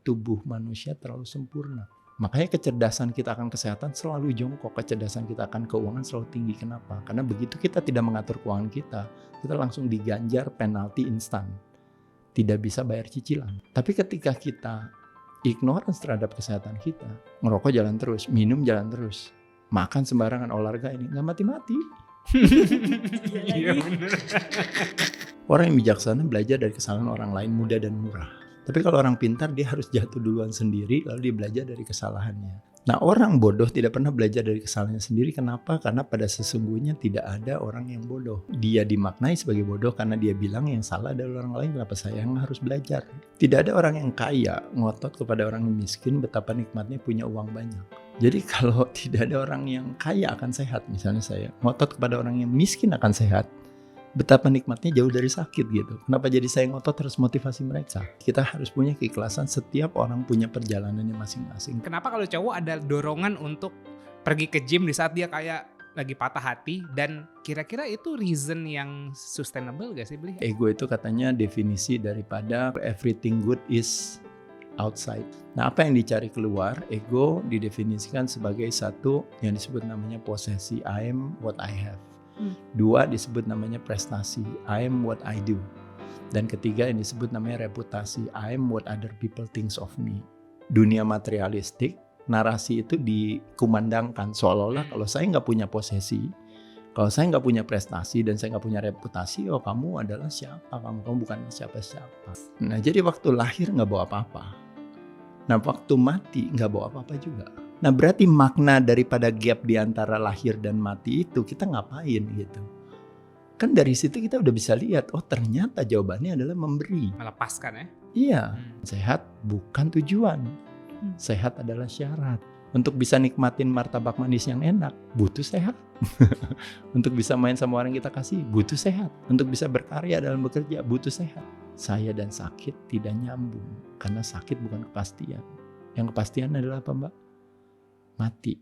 tubuh manusia terlalu sempurna. Makanya kecerdasan kita akan kesehatan selalu jongkok, kecerdasan kita akan keuangan selalu tinggi. Kenapa? Karena begitu kita tidak mengatur keuangan kita langsung diganjar penalti instan. Tidak bisa bayar cicilan. Tapi ketika kita ignorance terhadap kesehatan kita, ngerokok jalan terus, minum jalan terus, makan sembarangan, olahraga ini, nggak mati-mati. Iya bener. Orang yang bijaksana belajar dari kesalahan orang lain, mudah dan murah. Tapi kalau orang pintar, dia harus jatuh duluan sendiri, lalu dia belajar dari kesalahannya. Nah, orang bodoh tidak pernah belajar dari kesalahannya sendiri. Kenapa? Karena pada sesungguhnya tidak ada orang yang bodoh. Dia dimaknai sebagai bodoh karena dia bilang yang salah adalah orang lain. Kenapa saya yang harus belajar? Tidak ada orang yang kaya ngotot kepada orang yang miskin betapa nikmatnya punya uang banyak. Jadi kalau tidak ada orang yang kaya akan sehat, misalnya saya ngotot kepada orang yang miskin akan sehat, betapa nikmatnya jauh dari sakit gitu. Kenapa jadi saya ngotot harus motivasi mereka? Kita harus punya keikhlasan, setiap orang punya perjalanannya masing-masing. Kenapa kalau cowok ada dorongan untuk pergi ke gym di saat dia kayak lagi patah hati, dan kira-kira itu reason yang sustainable gak sih, Bli? Ego itu katanya definisi daripada everything good is outside. Nah, apa yang dicari keluar? Ego didefinisikan sebagai satu yang disebut namanya posesi. I am what I have. Dua disebut namanya prestasi, I am what I do. Dan ketiga yang disebut namanya reputasi, I am what other people thinks of me. Dunia materialistik, narasi itu dikumandangkan seolah-olah kalau saya nggak punya posesi, kalau saya nggak punya prestasi dan saya nggak punya reputasi, oh kamu adalah siapa? Kamu bukan siapa-siapa. Nah, jadi waktu lahir nggak bawa apa-apa. Nah, waktu mati nggak bawa apa-apa juga. Nah, berarti makna daripada gap di antara lahir dan mati itu kita ngapain gitu. Kan dari situ kita udah bisa lihat, oh ternyata jawabannya adalah memberi. Melepaskan ya? Iya, sehat bukan tujuan. Sehat adalah syarat. Untuk bisa nikmatin martabak manis yang enak, butuh sehat. Untuk bisa main sama orang kita kasih, butuh sehat. Untuk bisa berkarya dalam bekerja, butuh sehat. Saya dan sakit tidak nyambung, karena sakit bukan kepastian. Yang kepastian adalah apa, Mbak? Mati.